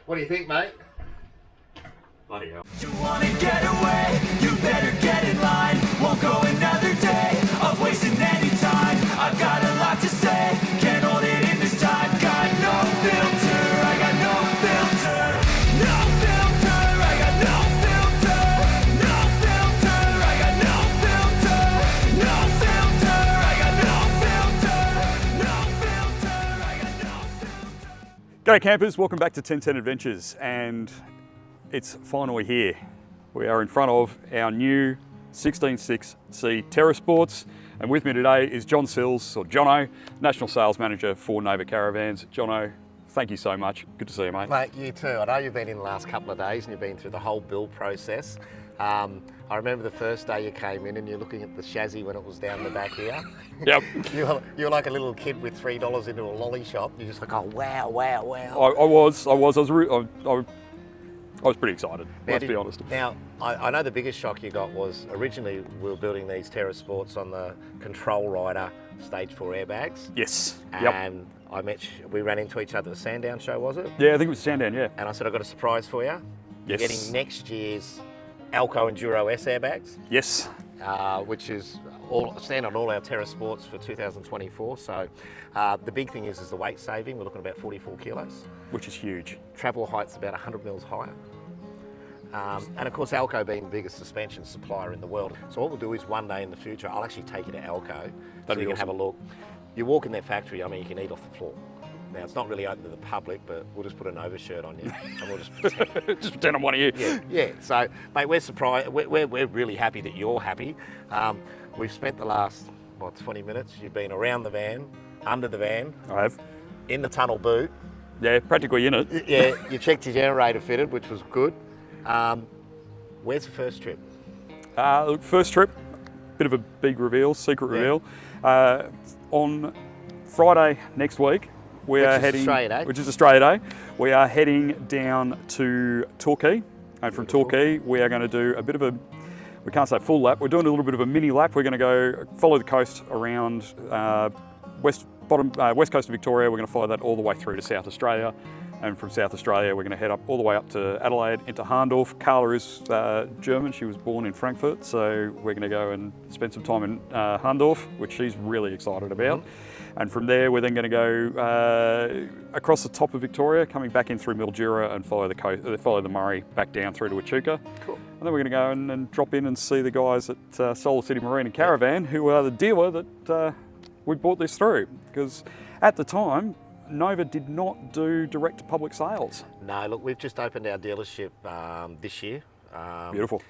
What do you think, mate? Bloody hell. You wanna get away, you better get in line. Won't go another day of wasting any time. I've got a lot to say, can't hold it in this time. Got no filter, I got no filter. No filter, I got no filter. No filter, I got no filter. No filter, I got no filter. No filter, I got no filter. G'day campers, welcome back to 1010 Adventures, and it's finally here. We are in front of our new 16.6C Terra Sports, and with me today is John Sills, or Johno, National Sales Manager for Nova Caravans. Johno, thank you so much. Good to see you, mate. Mate, you too. I know you've been in the last couple of days and you've been through the whole build process. I remember the first day you came in and you're looking at the chassis when it was down the back here. Yep. You're like a little kid with $3 into a lolly shop. You're just like, oh, wow, wow, wow. I was pretty excited, let's be honest. Now, I know the biggest shock you got was originally we were building these Terra Sports on the Control Rider Stage 4 airbags. Yes. And we ran into each other at the Sandown show, was it? Yeah, I think it was Sandown, yeah. And I said, I've got a surprise for you. You're Yes. getting next year's Alco Enduro S airbags, Yes. which is stand on all our Terra Sports for 2024. So the big thing is the weight saving. We're looking at about 44 kilos. Which is huge. Travel height's about 100 mils higher. And of course, Alco being the biggest suspension supplier in the world. So what we'll do is one day in the future, I'll actually take you to Alco so you can have a look. You walk in their factory, I mean, you can eat off the floor. Now, it's not really open to the public, but we'll just put an overshirt on you and we'll just pretend. Just pretend I'm one of you. Yeah. So, mate, we're surprised. We're really happy that you're happy. We've spent the last, 20 minutes. You've been around the van, under the van, I have. in the tunnel boot. Yeah, practically in it. Yeah, you checked your generator fitted, which was good. Where's the first trip? Look, first trip, bit of a big reveal, secret reveal. On Friday next week, we are heading, which is Australia Day. We are heading down to Torquay, and from Torquay we are going to do a bit of a, we can't say full lap, we're doing a little bit of a mini lap. We're going to go follow the coast around west coast of Victoria. We're going to follow that all the way through to South Australia, and from South Australia we're going to head up all the way up to Adelaide into Handover. Carla is German, she was born in Frankfurt, so we're going to go and spend some time in Handover, which she's really excited about. And from there we're then going to go across the top of Victoria, coming back in through Mildura and follow the Murray back down through to Echuca. Cool. And then we're going to go and drop in and see the guys at Solar City Marine and Caravan, who are the dealer that we bought this through, because at the time Nova did not do direct public sales. No, look, we've just opened our dealership this year. Beautiful.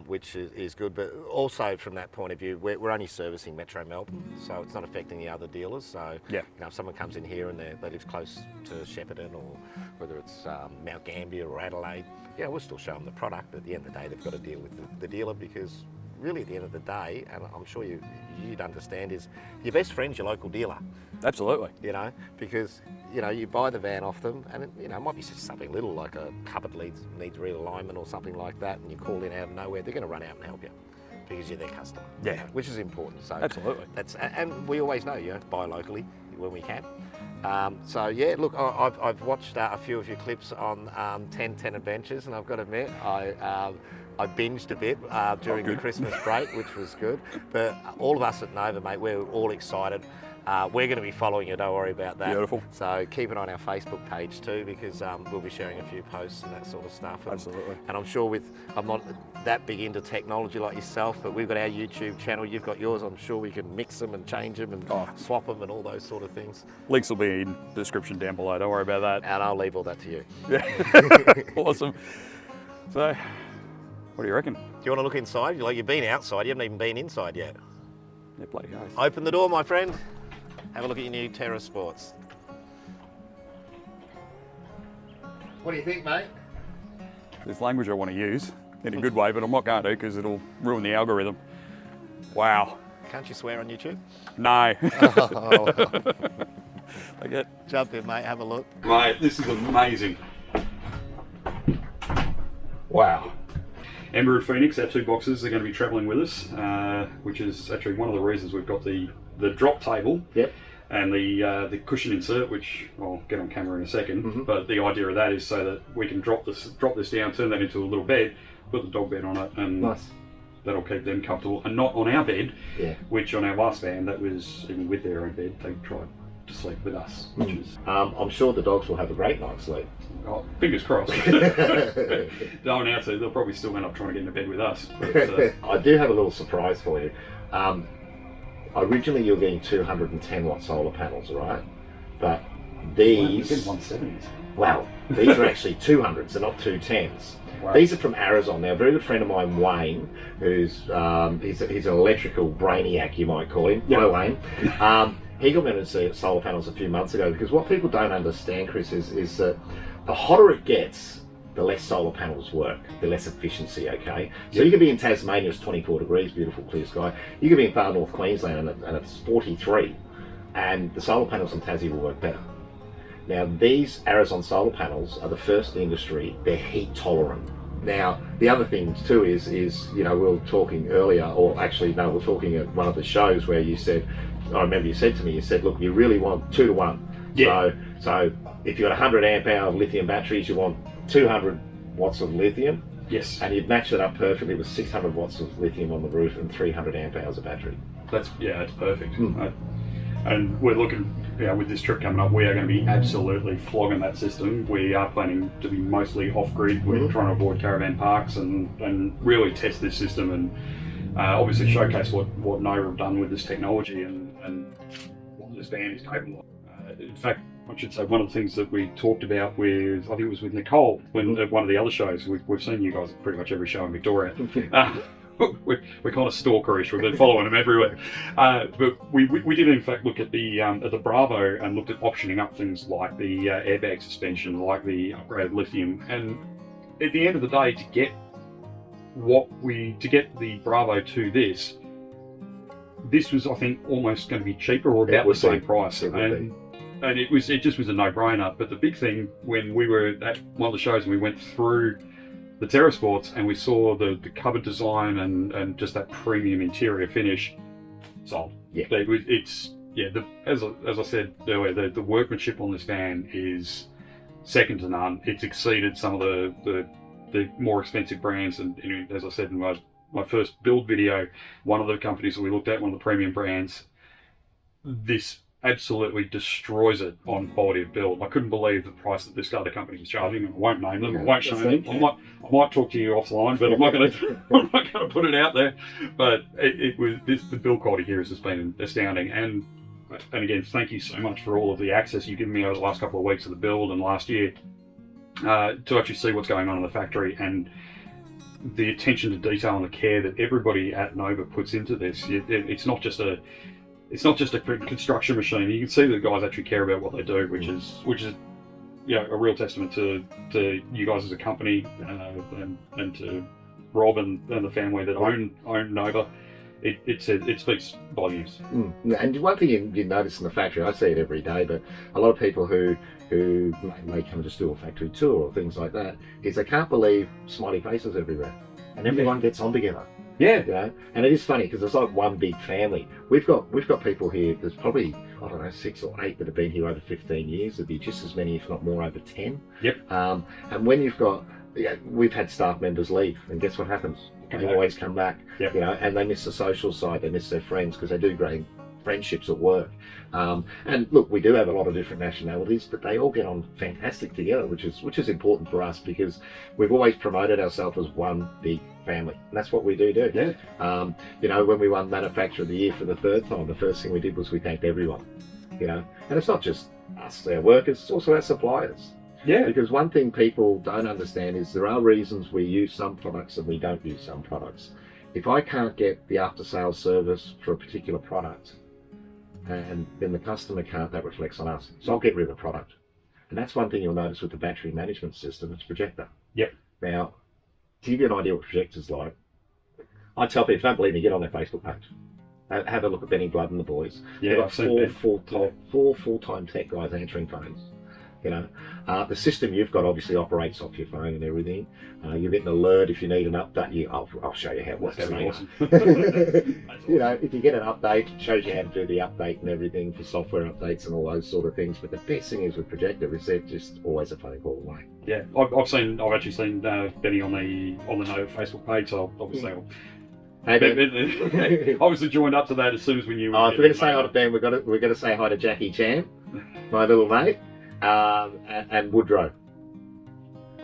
Which is good, but also from that point of view, we're only servicing Metro Melbourne, so it's not affecting the other dealers. So, if someone comes in here and they live close to Shepparton, or whether it's Mount Gambier or Adelaide, we'll still show them the product, but at the end of the day, they've got to deal with the dealer, because really at the end of the day, and I'm sure you'd understand, is your best friend's your local dealer. Absolutely. Because you buy the van off them, and it might be just something little like a cupboard needs realignment or something like that, and you call in out of nowhere, they're going to run out and help you because you're their customer. Yeah. Which is important. So absolutely. And we always know, buy locally when we can. Look, I've watched a few of your clips on 1010 Adventures, and I've got to admit, I binged a bit during the Christmas break, which was good. But all of us at Nova, mate, we're all excited. We're going to be following you, don't worry about that. Beautiful. So keep an eye on our Facebook page too, because we'll be sharing a few posts and that sort of stuff. Absolutely. And I'm sure I'm not that big into technology like yourself, but we've got our YouTube channel, you've got yours. I'm sure we can mix them and change them and swap them and all those sort of things. Links will be in the description down below, don't worry about that. And I'll leave all that to you. Yeah. Awesome. So, what do you reckon? Do you want to look inside? You've been outside, you haven't even been inside yet. Yeah, bloody hell. Open the door, my friend. Have a look at your new Terra Sports. What do you think, mate? There's language I want to use in a good way, but I'm not going to, because it'll ruin the algorithm. Wow. Can't you swear on YouTube? No. Okay. Jump in, mate, have a look. Mate, this is amazing. Wow. Ember and Phoenix, our two boxes, are going to be travelling with us, which is actually one of the reasons we've got the drop table. Yep. And the cushion insert, which I'll get on camera in a second, but the idea of that is so that we can drop this down, turn that into a little bed, put the dog bed on it, and that'll keep them comfortable. And not on our bed, which on our last van, that was even with their own bed, they tried to sleep with us, which is... I'm sure the dogs will have a great night's sleep. Oh, fingers crossed. They'll announce it, they'll probably still end up trying to get into bed with us. But, I do have a little surprise for you. Originally you're getting 210 watt solar panels, right? But these... Wow, 170s. Wow, these are actually 200s, they're not 210s. Wow. These are from Arizona. Now, a very good friend of mine, Wayne, who's he's an electrical brainiac, you might call him. Hi, Wayne. He got me into solar panels a few months ago, because what people don't understand, Chris, is that the hotter it gets, the less solar panels work, the less efficiency, okay? So you could be in Tasmania, it's 24 degrees, beautiful clear sky. You could be in far north Queensland and it's 43, and the solar panels in Tassie will work better. Now, these Arizona solar panels are the first in the industry, they're heat tolerant. Now, the other thing too is we were talking earlier, or actually, no, we were talking at one of the shows where you said, I remember you said to me, look, you really want 2 to 1. Yeah. So if you've got 100 amp hour lithium batteries, you want 200 watts of lithium. Yes. And you'd match it up perfectly with 600 watts of lithium on the roof and 300 amp hours of battery. That's perfect. And we're looking, with this trip coming up, we are going to be absolutely flogging that system. We are planning to be mostly off-grid. We're trying to avoid caravan parks and really test this system and obviously showcase what Nova have done with this technology and what this van is capable of. In fact, I should say one of the things that we talked about with, I think it was with Nicole, when at one of the other shows, we've seen you guys at pretty much every show in Victoria. We're kind of stalkerish. We've been following them everywhere. But we did in fact look at the Bravo and looked at optioning up things like the airbag suspension, like the upgraded lithium. And at the end of the day, to get the Bravo to this was, I think, almost going to be cheaper or about the same price. And it just was a no-brainer. But the big thing, when we were at one of the shows and we went through the Terra Sports and we saw the cupboard design and just that premium interior finish, sold. Yeah. As I said earlier, the workmanship on this van is second to none. It's exceeded some of the more expensive brands, and as I said in my first build video, one of the companies that we looked at, one of the premium brands, this absolutely destroys it on quality of build. I couldn't believe the price that this other company was charging. I won't name them. I won't show them. I might talk to you offline, but I'm not going to put it out there. But the build quality here has just been astounding. And again, thank you so much for all of the access you've given me over the last couple of weeks of the build and last year to actually see what's going on in the factory and the attention to detail and the care that everybody at Nova puts into this. It's not just a construction machine. You can see that the guys actually care about what they do, which is a real testament to you guys as a company and to Rob and the family that own Nova. It speaks volumes. And one thing you notice in the factory, I see it every day, but a lot of people who may come to do a factory tour or things like that, is they can't believe smiley faces everywhere, and everyone gets on together. Yeah, and it is funny because it's like one big family. We've got people here. There's probably 6 or 8 that have been here over 15 years. There'd be just as many, if not more, over 10. Yep. And when you've got, we've had staff members leave, and guess what happens? They always come back. Yep. And they miss the social side. They miss their friends because they do great friendships at work. And look, we do have a lot of different nationalities, but they all get on fantastic together, which is important for us because we've always promoted ourselves as one big family, and that's what we do. Yeah. When we won Manufacturer of the Year for the 3rd time, the first thing we did was we thanked everyone. And it's not just us, our workers, it's also our suppliers. Yeah. Because one thing people don't understand is there are reasons we use some products and we don't use some products. If I can't get the after-sales service for a particular product, and then the customer can't, that reflects on us. So I'll get rid of the product. And that's one thing you'll notice with the battery management system, it's projector. Yep. Now, to give you an idea what projector's like, I tell people, if you don't believe me, get on their Facebook page. Have a look at Benny Blood and the boys. Yeah, They've got four full-time tech guys answering phones. You know, the system you've got obviously operates off your phone and everything. You get an alert if you need an update. I'll show you how it works. Awesome. You know, if you get an update, it shows you how to do the update and everything for software updates and all those sort of things. But the best thing is with Projector is they're just always a phone call away. Yeah, I've actually seen Benny on the No Facebook page, so obviously I obviously joined up to that as soon as we knew. If we're going to say hi to Ben, we're going to say hi to Jackie Chan, my little mate, and Woodrow.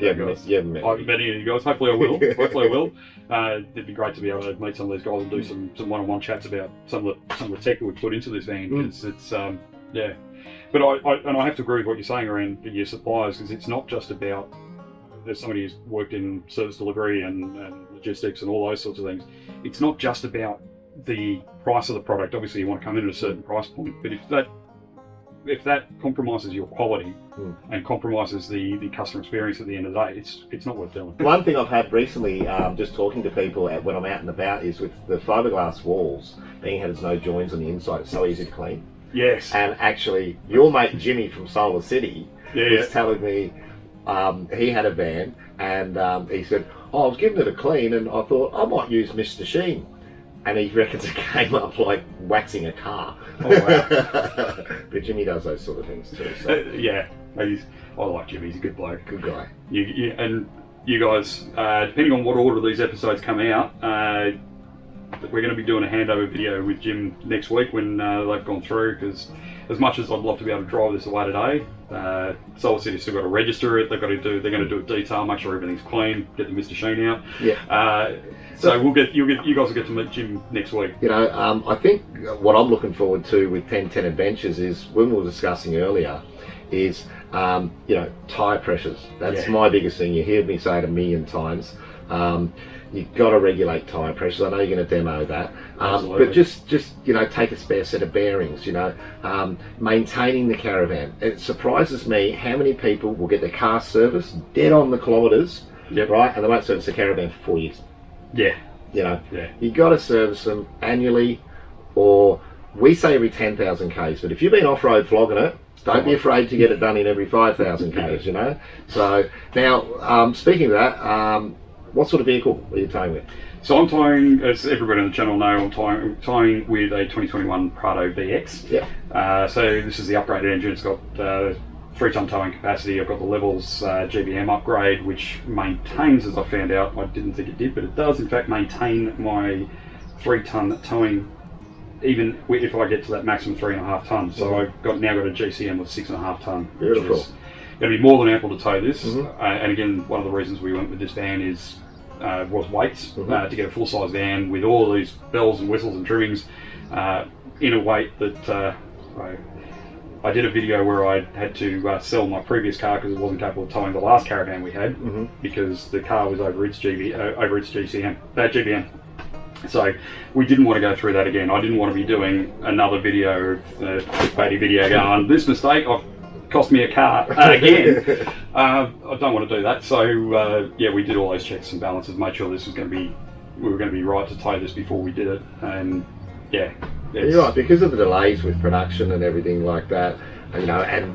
Yeah, you haven't met I haven't met any of you guys. Hopefully I will. It'd be great to be able to meet some of these guys and do some one-on-one chats about some of the tech that we put into this van. Because it's yeah. But I have to agree with what you're saying around your suppliers, because it's not just about, there's somebody who's worked in service delivery and logistics and all those sorts of things. It's not just about the price of the product. Obviously you want to come in at a certain price point, but if that compromises your quality and compromises the customer experience at the end of the day, it's not worth doing. One thing I've had recently, just talking to people when I'm out and about, is with the fiberglass walls being had no joins on the inside, it's so easy to clean. Yes. And actually, your mate Jimmy from Solar City was telling me he had a van, and he said, I was giving it a clean, and I thought I might use Mr. Sheen. And he reckons it came up like waxing a car. Oh, wow. But Jimmy does those sort of things too. So. Yeah, I like Jimmy. He's a good bloke. Good guy. And you guys, depending on what order these episodes come out, we're going to be doing a handover video with Jim next week when they've gone through, because as much as I'd love to be able to drive this away today, Solar City's still got to register it. They're going to do a detail, make sure everything's clean, get the Mr. Sheen out. Yeah. So you guys will get to meet Jim next week. You know, I think what I'm looking forward to with 1010 Adventures is, when we were discussing earlier, is tyre pressures. That's my biggest thing. You heard me say it a million times. You've got to regulate tyre pressures. I know you're going to demo that, but just take a spare set of bearings. Maintaining the caravan. It surprises me how many people will get their car serviced dead on the kilometres, right, and they won't service the caravan for 4 years. Yeah. You got to service them annually, or we say every 10,000 k's. But if you've been off-road flogging it, don't be afraid to get it done in every 5,000 k's. So now, speaking of that, what sort of vehicle are you towing with? So I'm towing, as everybody on the channel know, I'm towing with a 2021 Prado BX. Yeah. So this is the upgraded engine. It's got 3-ton towing capacity. I've got the Levels GBM upgrade, which maintains, as I found out, I didn't think it did, but it does in fact maintain my 3-ton towing, even if I get to that maximum 3.5 tons. So I've now got a GCM with 6.5 ton. Beautiful. Which is going to be more than ample to tow this. And again, one of the reasons we went with this van was weights. To get a full-size van with all these bells and whistles and trimmings in a weight that I did a video where I had to sell my previous car because it wasn't capable of towing the last caravan we had, because the car was over its GBM. So we didn't want to go through that again. I didn't want to be doing another video of clickbaity video going, this mistake cost me a car again. I don't want to do that. So we did all those checks and balances, made sure we were going to be right to tow this before we did it, and you're right, because of the delays with production and everything like that, and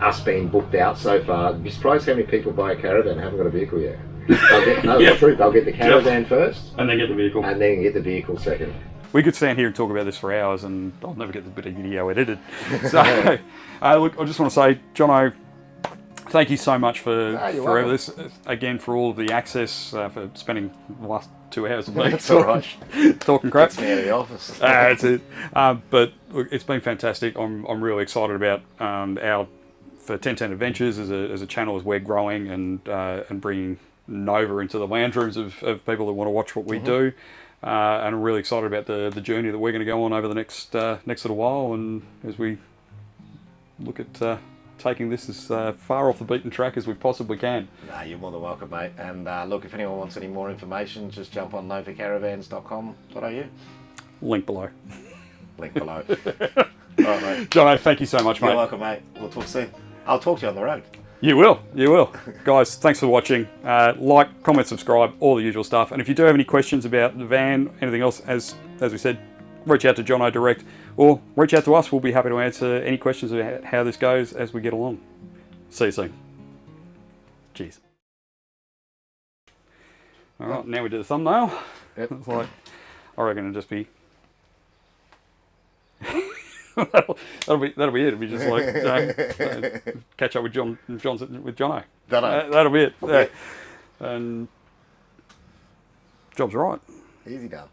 us being booked out so far. You'd be surprised how many people buy a caravan and haven't got a vehicle yet. It's true. They'll get the caravan first, and then get the vehicle, second. We could stand here and talk about this for hours, and I'll never get the bit of video edited. So, look, I just want to say, Johno, thank you so much for this. Again, for all of the access, for spending the last 2 hours with me. That's all right. Talking crap. That's me out of the office. That's it. But look, it's been fantastic. I'm really excited about for 1010 Adventures as a channel as we're growing and bringing Nova into the lounge rooms of people that want to watch what we do. And I'm really excited about the journey that we're going to go on over the next little while, and as we look at taking this as far off the beaten track as we possibly can. No, you're more than welcome, mate. And look, if anyone wants any more information, just jump on novacaravans.com.au. Link below. Link below. All right, mate. Johno, thank you so much, mate. You're welcome, mate. We'll talk soon. I'll talk to you on the road. You will. Guys, thanks for watching. Like, comment, subscribe, all the usual stuff. And if you do have any questions about the van, anything else, as we said, reach out to Johno direct, or reach out to us. We'll be happy to answer any questions about how this goes as we get along. See you soon. Cheers. All right, now we do the thumbnail. Yep. It's like, I reckon it'll just be. that'll be it. It'll be just like catch up with Johno. That'll be it. Yeah. And job's right. Easy done.